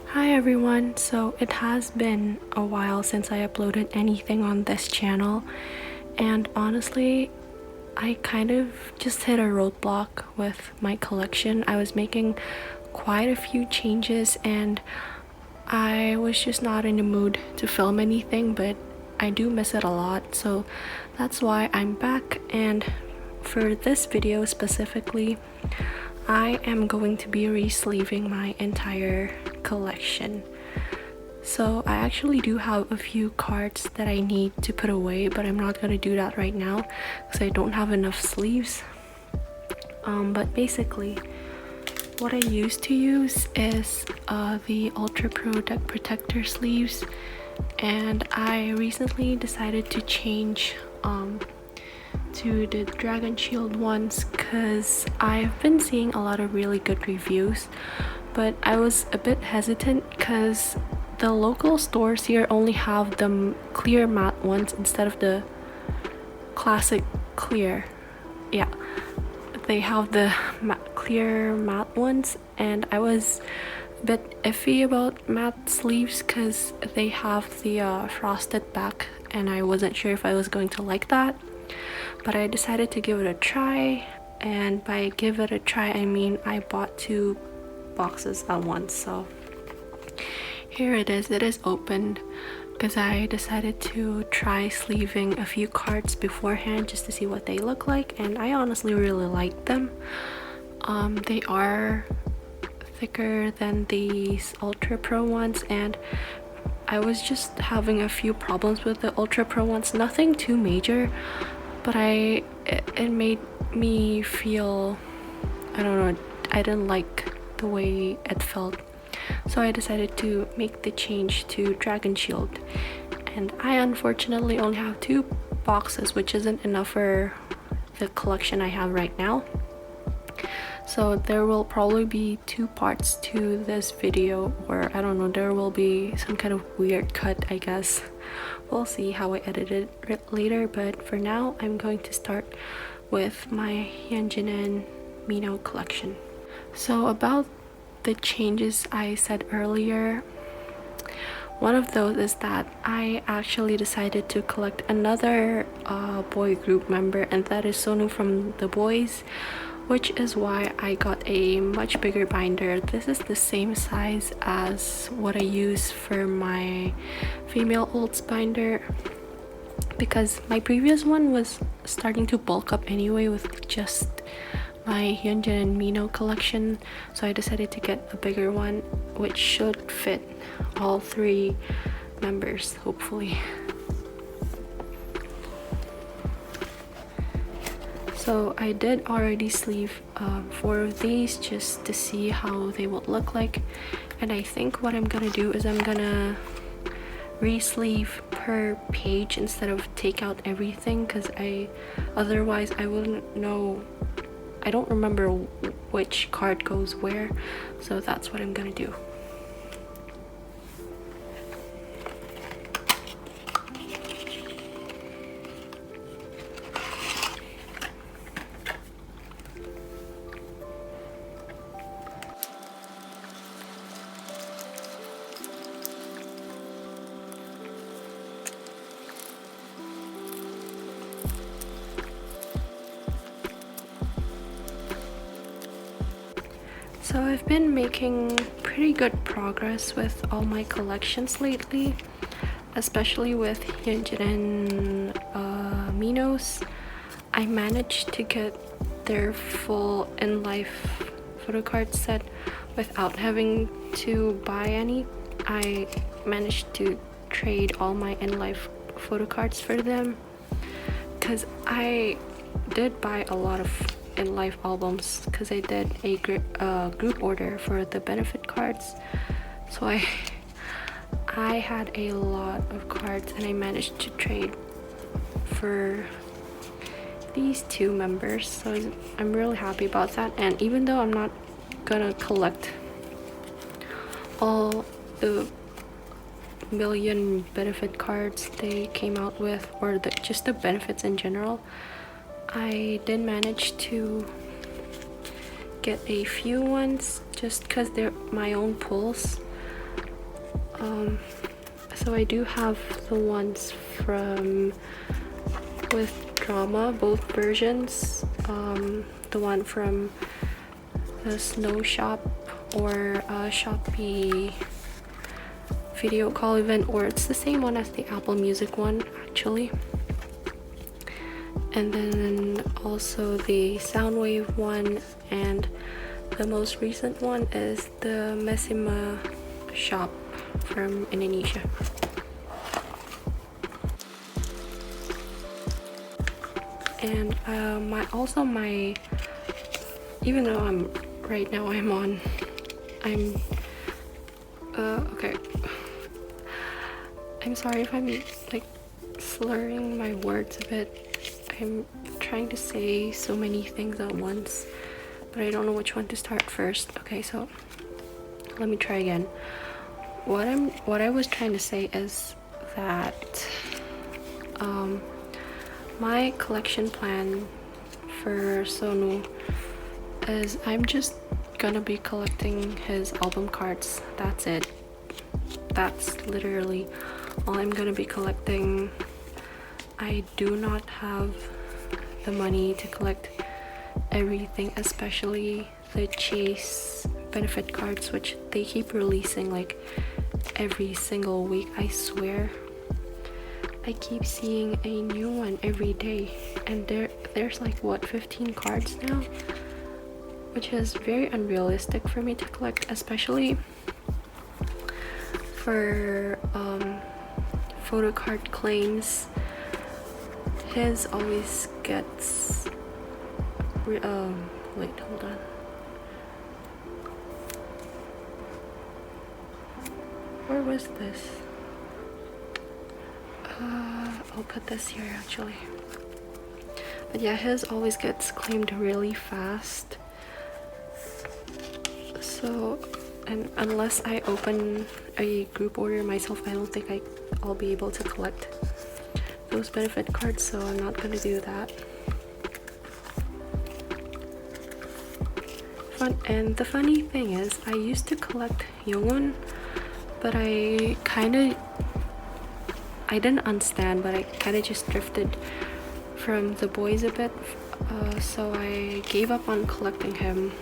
Hi everyone, so it has been a while since I uploaded anything on this channel, and honestly I kind of just hit a roadblock with my collection. I was making quite a few changes and I was just not in the mood to film anything, but I do miss it a lot, so that's why I'm back. And for this video specifically, I am going to be re-sleeving my entire collection. So I actually do have a few cards that I need to put away, but I'm not going to do that right now because I don't have enough sleeves. But basically what I used to use is the Ultra Pro Deck Protector sleeves, and I recently decided to change to the Dragon Shield ones because I've been seeing a lot of really good reviews, but I was a bit hesitant because the local stores here only have the clear matte ones instead of the classic clear. Yeah, they have the clear matte ones, and I was a bit iffy about matte sleeves because they have the frosted back, and I wasn't sure if I was going to like that. But I decided to give it a try, and by give it a try I mean I bought 2 boxes at once. So here it is opened because I decided to try sleeving a few cards beforehand just to see what they look like, and I honestly really like them. They are thicker than these Ultra Pro ones, and I was just having a few problems with the Ultra Pro ones, nothing too major, but it made me feel, I don't know, I didn't like the way it felt. So I decided to make the change to Dragon Shield, and I unfortunately only have 2 boxes, which isn't enough for the collection I have right now. So there will probably be 2 parts to this video, or I don't know, there will be some kind of weird cut, I guess. We'll see how I edit it later, but for now I'm going to start with my Hyunjin and Mino collection. So about the changes I said earlier, one of those is that I actually decided to collect another boy group member, and that is Sonu from The Boys, which is why I got a much bigger binder. This is the same size as what I use for my female olds binder, because my previous one was starting to bulk up anyway with just my Hyunjin and Mino collection, so I decided to get a bigger one which should fit all 3 members, hopefully. So I did already sleeve 4 of these just to see how they would look like, and I think what I'm gonna do is I'm gonna re-sleeve per page instead of take out everything, because otherwise I wouldn't know, I don't remember which card goes where, so that's what I'm gonna do. So I've been making pretty good progress with all my collections lately, especially with Hyunjin and Minos. I managed to get their full in-life photo card set without having to buy any. I managed to trade all my in-life photo cards for them because I did buy a lot of in-life albums because I did a group order for the benefit cards, so I had a lot of cards and I managed to trade for these 2 members, so I'm really happy about that. And even though I'm not gonna collect all the million benefit cards they came out with, or just the benefits in general, I did manage to get a few ones just because they're my own pulls. So I do have the ones from with drama, both versions. The one from the Snow Shop or Shopee video call event, or it's the same one as the Apple Music one actually. And then also the Soundwave one, and the most recent one is the Messima shop from Indonesia. And my even though I'm okay, I'm sorry if I'm like slurring my words a bit. I'm trying to say so many things at once, but I don't know which one to start first. Okay, so let me try again. What I was trying to say is that my collection plan for Sonu is I'm just gonna be collecting his album cards. That's it. That's literally all I'm gonna be collecting. I do not have the money to collect everything, especially the Chase benefit cards, which they keep releasing like every single week. I swear I keep seeing a new one every day, and there's like what, 15 cards now, which is very unrealistic for me to collect, especially for photocard claims. His always gets wait, hold on. Where was this? I'll put this here actually. But yeah, his always gets claimed really fast. So, and unless I open a group order myself, I don't think I'll be able to collect those benefit cards, so I'm not gonna do that. And the funny thing is, I used to collect Yoongun, but I didn't understand, but I kind of just drifted from the boys a bit, so I gave up on collecting him,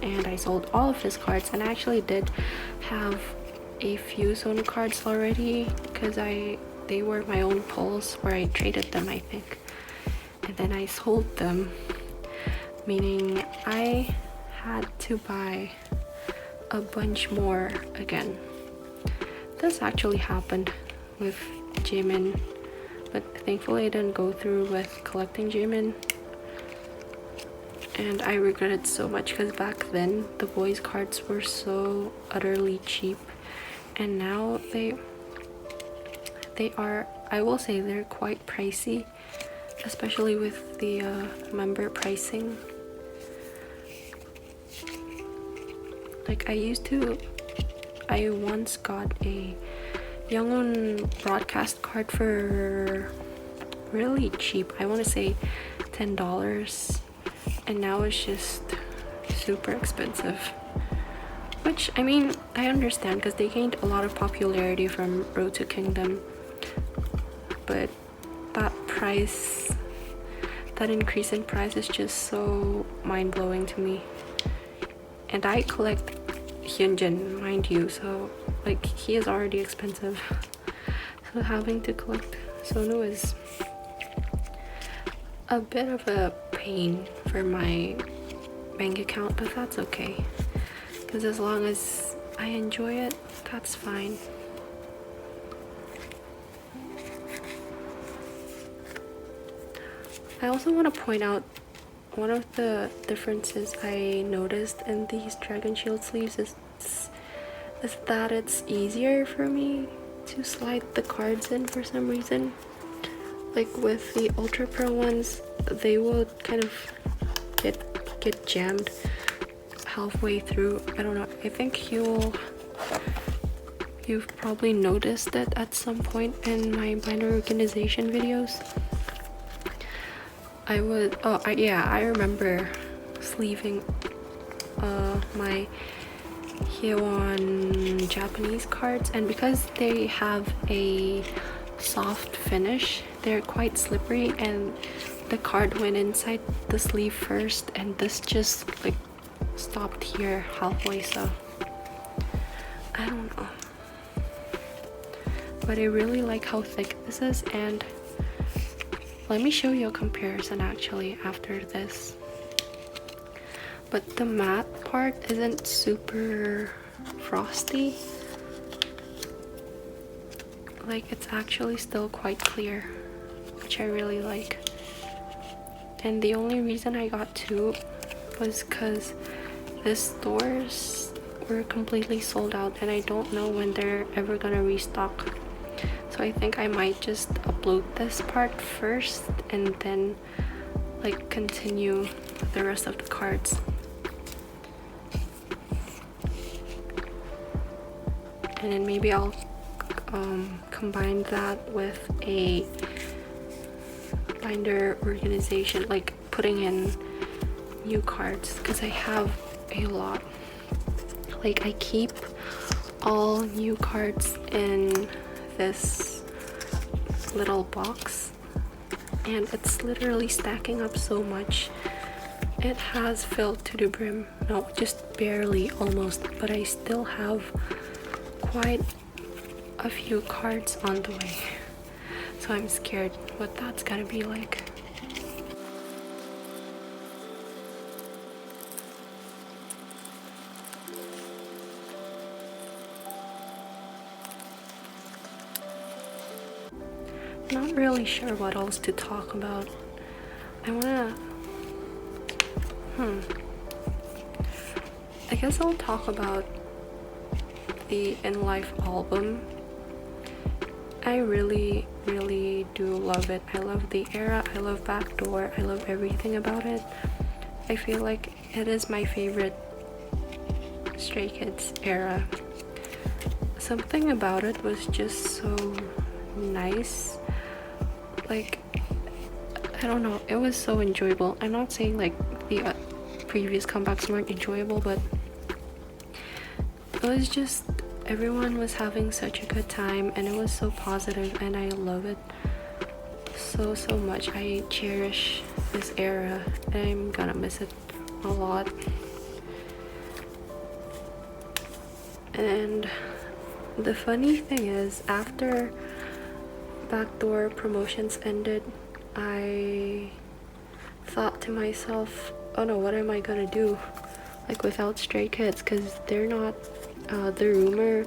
and I sold all of his cards. And I actually did have a few Sonu cards already, because they were my own pulls where I traded them, I think, and then I sold them, meaning I had to buy a bunch more again. This actually happened with Jaemin, but thankfully I didn't go through with collecting Jaemin, and I regret it so much because back then the boys cards were so utterly cheap, and now they are, I will say, they're quite pricey, especially with the member pricing. Like I once got a Youngun broadcast card for really cheap. I want to say $10, and now it's just super expensive. Which, I mean, I understand because they gained a lot of popularity from Road to Kingdom. But that increase in price is just so mind-blowing to me. And I collect Hyunjin, mind you, so like he is already expensive. So having to collect Sonu is a bit of a pain for my bank account, but that's okay. Because as long as I enjoy it, that's fine. I also want to point out one of the differences I noticed in these Dragon Shield sleeves is that it's easier for me to slide the cards in for some reason. Like with the Ultra Pro ones, they will kind of get jammed halfway through. I don't know, I think you've probably noticed it at some point in my binder organization videos. I remember sleeving my Hyeon Japanese cards, and because they have a soft finish, they're quite slippery, and the card went inside the sleeve first, and this just like stopped here halfway, so I don't know. But I really like how thick this is, and let me show you a comparison actually after this. But the matte part isn't super frosty. Like, it's actually still quite clear, which I really like. And the only reason I got two was because the stores were completely sold out, and I don't know when they're ever gonna restock. So I think I might just upload this part first and then like continue the rest of the cards. And then maybe I'll combine that with a binder organization, like putting in new cards, because I have a lot. Like, I keep all new cards in this little box, and it's literally stacking up so much. It has filled to the brim. No, just barely, almost, but I still have quite a few cards on the way. So I'm scared what that's gonna be like. Not really sure what else to talk about. I guess I'll talk about the In Life album. I really do love it. I love the era, I love Backdoor, I love everything about it. I feel like it is my favorite Stray Kids era. Something about it was just so nice. Like, I don't know, it was so enjoyable. I'm not saying like the previous comebacks weren't enjoyable, but it was just, everyone was having such a good time, and it was so positive, and I love it so much. I cherish this era, and I'm gonna miss it a lot. And the funny thing is, after Backdoor promotions ended, I thought to myself, oh no, what am I gonna do like without Stray Kids, because they're not the rumor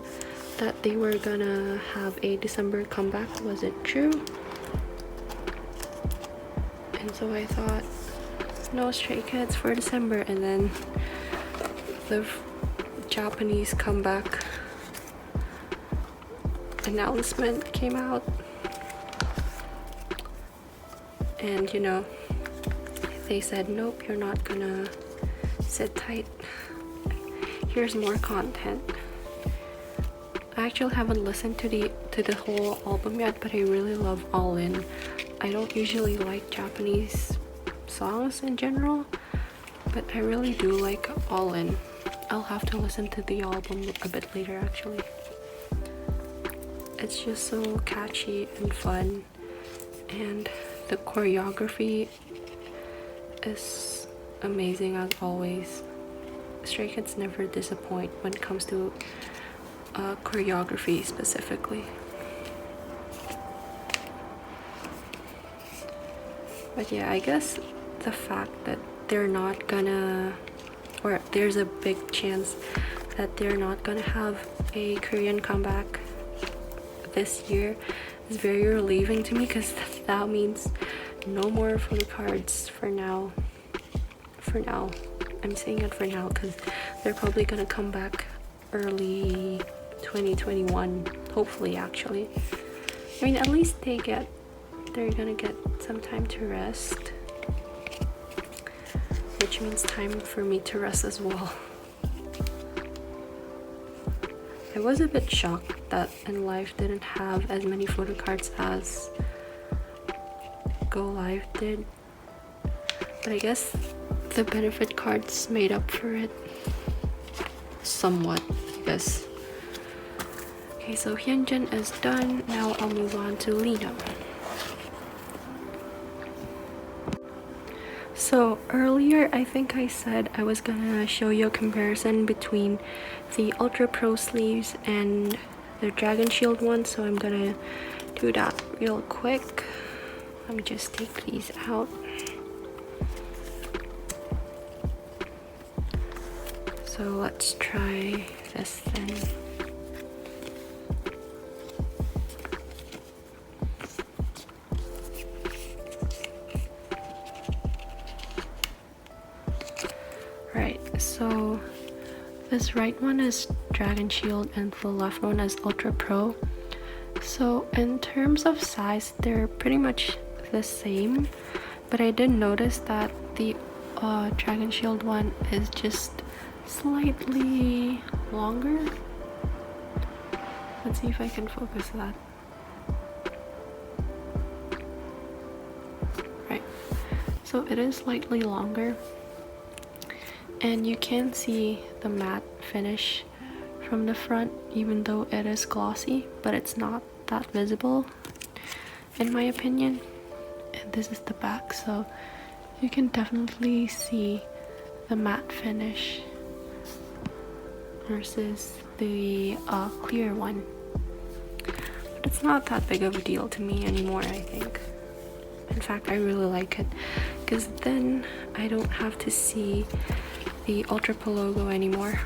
that they were gonna have a December comeback wasn't true. And so I thought, no Stray Kids for December, and then the Japanese comeback announcement came out, and you know, they said, nope, you're not gonna sit tight, here's more content. I actually haven't listened to the whole album yet, but I really love All In. I don't usually like Japanese songs in general, but I really do like All In. I'll have to listen to the album a bit later actually. It's just so catchy and fun, and the choreography is amazing as always. Stray Kids never disappoint when it comes to choreography specifically. But yeah, I guess the fact that they're not gonna, or there's a big chance that they're not gonna have a Korean comeback this year is very relieving to me, because that means no more photocards for now. For now, I'm saying it for now because they're probably gonna come back early 2021, hopefully. Actually, I mean, at least they're gonna get some time to rest, which means time for me to rest as well. I was a bit shocked that In Life didn't have as many photocards as Go Live did, but I guess the benefit cards made up for it somewhat, I guess. Okay, so Hyunjin is done. Now I'll move on to Lena. So earlier I think I said I was gonna show you a comparison between the Ultra Pro sleeves and the Dragon Shield one, so I'm gonna do that real quick. Let me just take these out. So let's try this then. Right, so this right one is Dragon Shield and the left one is Ultra Pro. So in terms of size, they're pretty much the same, but I did notice that the Dragon Shield one is just slightly longer. Let's see if I can focus that. Right, so it is slightly longer, and you can see the matte finish from the front, even though it is glossy, but it's not that visible in my opinion. And this is the back, so you can definitely see the matte finish versus the clear one. But it's not that big of a deal to me anymore, I think. In fact, I really like it, because then I don't have to see the Ultra Pro logo anymore.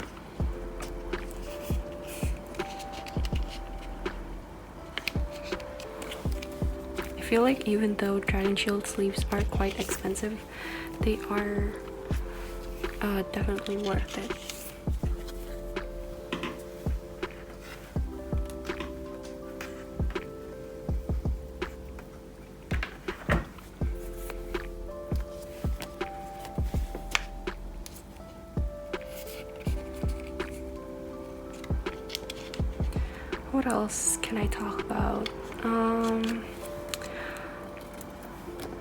I feel like even though Dragon Shield sleeves are quite expensive, they are definitely worth it. What else can I talk about?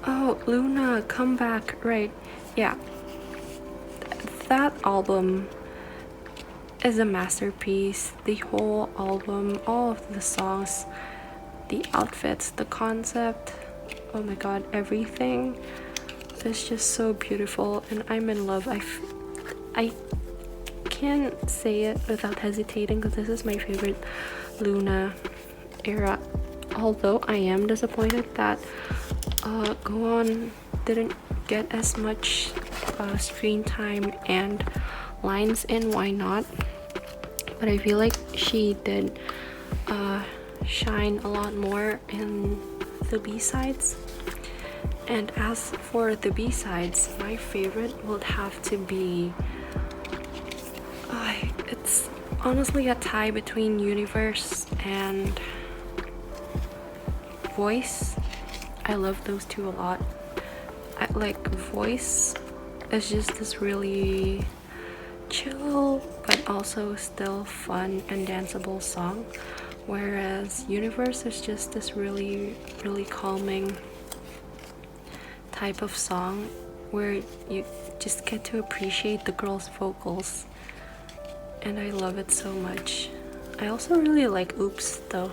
Oh, Luna, come back, right? Yeah, that album is a masterpiece. The whole album, all of the songs, the outfits, the concept, oh my god, everything is just so beautiful, and I'm in love. I can't say it without hesitating, because this is my favorite Luna era, although I am disappointed that Go On didn't get as much screen time and lines in Why Not, but I feel like she did shine a lot more in the B-sides. And as for the B-sides, my favorite would have to be it's honestly a tie between Universe and Voice. I love those two a lot. I like Voice is just this really chill but also still fun and danceable song, whereas Universe is just this really calming type of song where you just get to appreciate the girl's vocals, and I love it so much. I also really like Oops though.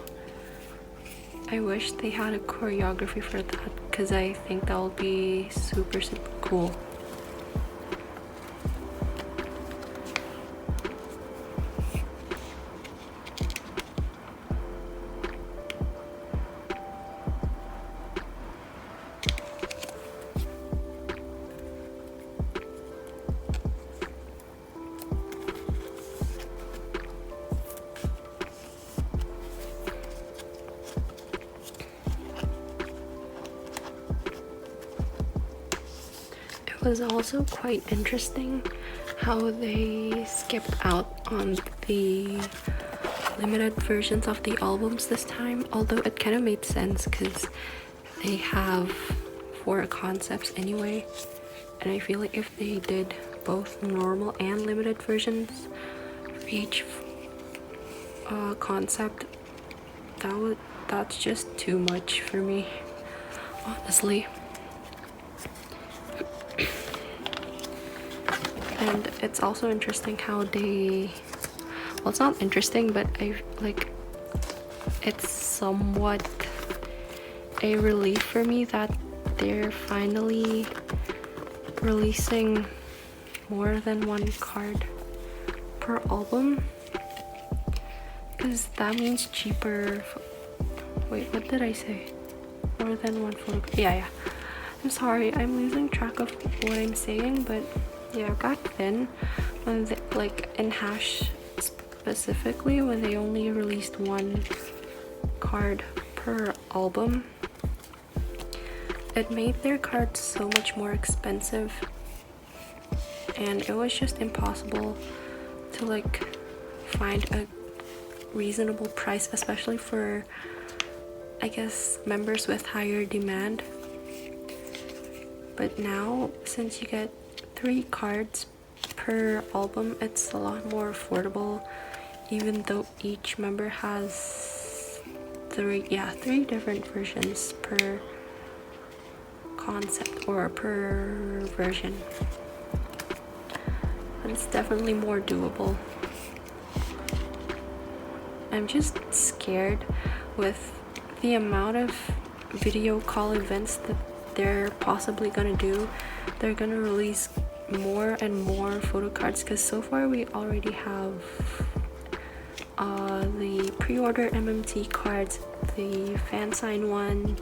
I wish they had a choreography for that, because I think that would be super cool. It was also quite interesting how they skipped out on the limited versions of the albums this time, although it kind of made sense because they have 4 concepts anyway, and I feel like if they did both normal and limited versions for each concept, that's just too much for me, honestly. And it's also interesting how they, well, it's not interesting, but I like, it's somewhat a relief for me that they're finally releasing more than one card per album, because that means cheaper. Wait, what did I say? More than one photo. Yeah. I'm sorry, I'm losing track of what I'm saying, but yeah, back then, when they, like in Hash specifically, when they only released one card per album, it made their cards so much more expensive, and it was just impossible to like find a reasonable price, especially for, I guess, members with higher demand. But now, since you get 3 cards per album, it's a lot more affordable, even though each member has 3 different versions per concept or per version. But it's definitely more doable. I'm just scared with the amount of video call events that they're possibly gonna do. They're gonna release more and more photo cards, because so far we already have the pre-order MMT cards, the fan sign one,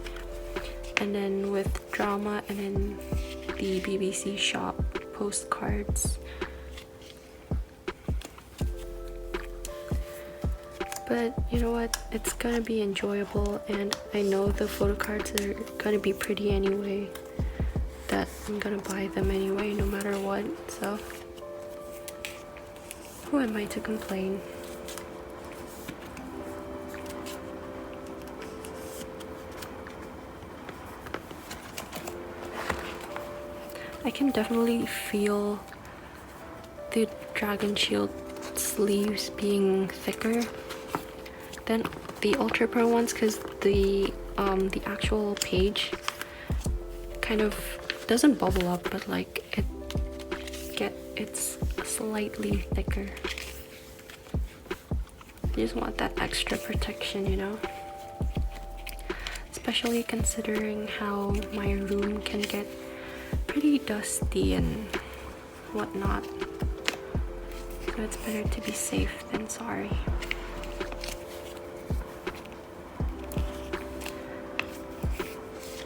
and then with drama, and then the BBC shop postcards. But you know what, it's gonna be enjoyable, and I know the photo cards are gonna be pretty anyway, that I'm gonna buy them anyway no matter what, so who am I to complain? I can definitely feel the Dragon Shield sleeves being thicker than the Ultra Pro ones, because the actual page kind of doesn't bubble up, but like it's slightly thicker. I just want that extra protection, you know, especially considering how my room can get pretty dusty and whatnot, so it's better to be safe than sorry.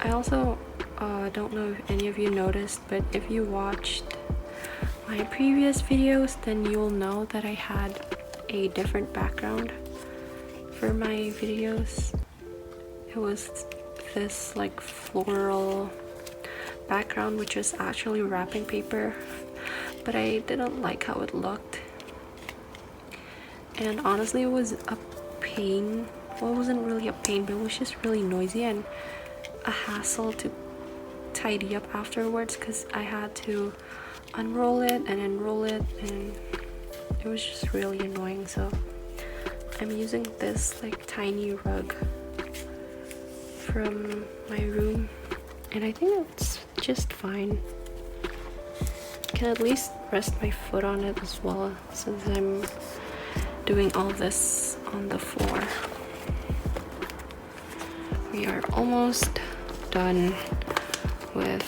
I also don't know if any of you noticed, but if you watched my previous videos, then you'll know that I had a different background for my videos. It was this like floral background, which was actually wrapping paper, but I didn't like how it looked, and honestly it was a pain. Well, it wasn't really a pain, but it was just really noisy and a hassle to tidy up afterwards, because I had to unroll it and enroll it, and it was just really annoying. So I'm using this like tiny rug from my room, and I think it's just fine. I can at least rest my foot on it as well, since I'm doing all this on the floor. We are almost done with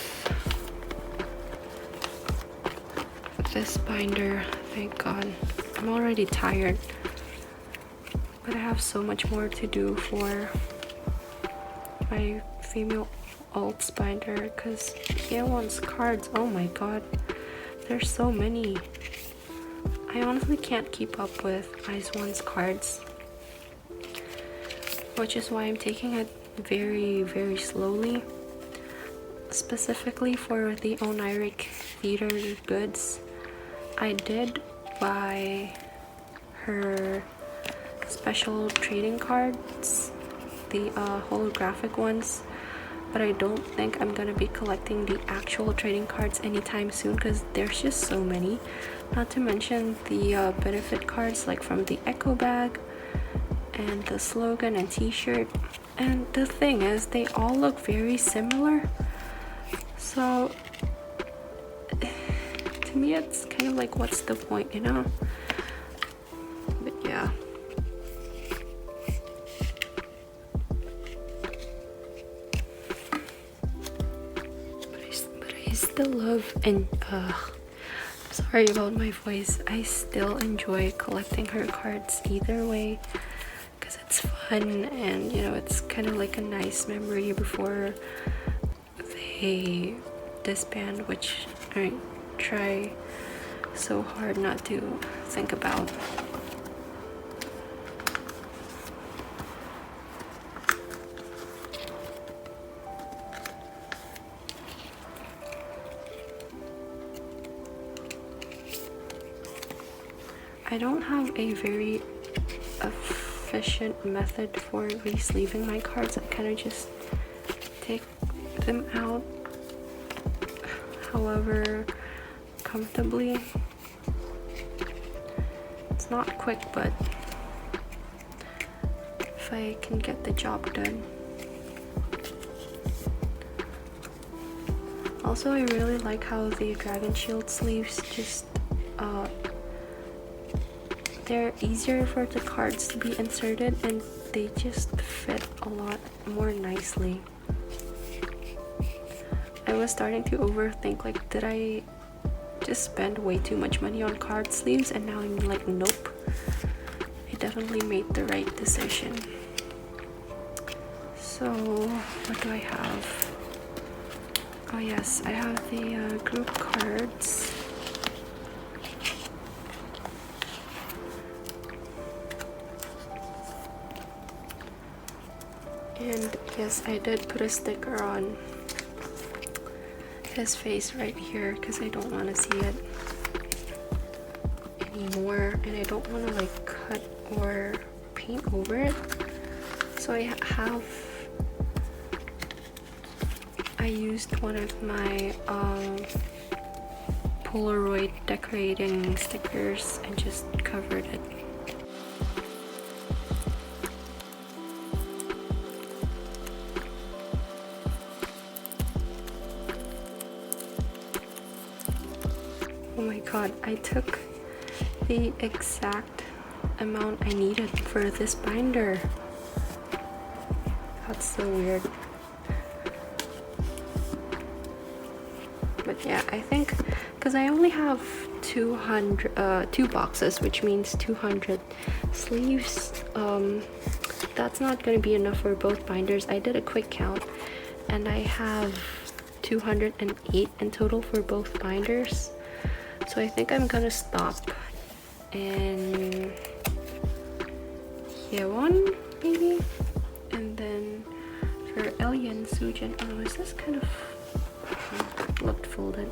this binder, thank God. I'm already tired, but I have so much more to do for my female alts binder, because Yeon's cards, oh my god, there's so many. I honestly can't keep up with IZ*ONE's cards, which is why I'm taking it very, very slowly. Specifically for the Oniric Theater goods, I did buy her special trading cards, the holographic ones, but I don't think I'm gonna be collecting the actual trading cards anytime soon, because there's just so many. Not to mention the benefit cards, like from the Echo bag and the slogan and t-shirt. And the thing is, they all look very similar, so to me it's kind of like, what's the point, you know? But yeah. But I still love, and sorry about my voice, I still enjoy collecting her cards either way, because it's fun, and you know, it's kind of like a nice memory before they disband, which I try so hard not to think about. I don't have a very efficient method for resleeving my cards. I kind of just take them out however comfortably. It's not quick, but if I can get the job done. Also, I really like how the Dragon Shield sleeves just they're easier for the cards to be inserted, and they just fit a lot more nicely. I was starting to overthink, like, did I just spend way too much money on card sleeves? And now I'm like, nope, I definitely made the right decision. So what do I have? Oh yes, I have the group cards. And yes, I did put a sticker on his face right here because I don't want to see it anymore, and I don't want to like cut or paint over it. So I used one of my Polaroid decorating stickers and just covered it. Oh my god, I took the exact amount I needed for this binder. That's so weird. But yeah, I think because I only have 2 boxes, which means 200 sleeves, that's not going to be enough for both binders. I did a quick count and I have 208 in total for both binders. So I think I'm gonna stop in here one maybe, and then for Alien Sujin, oh, is this kind of looked folded?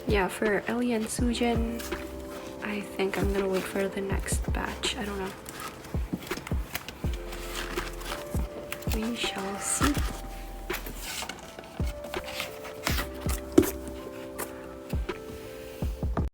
Yeah, for Alien Sujin, I think I'm gonna wait for the next batch. I don't know. We shall see.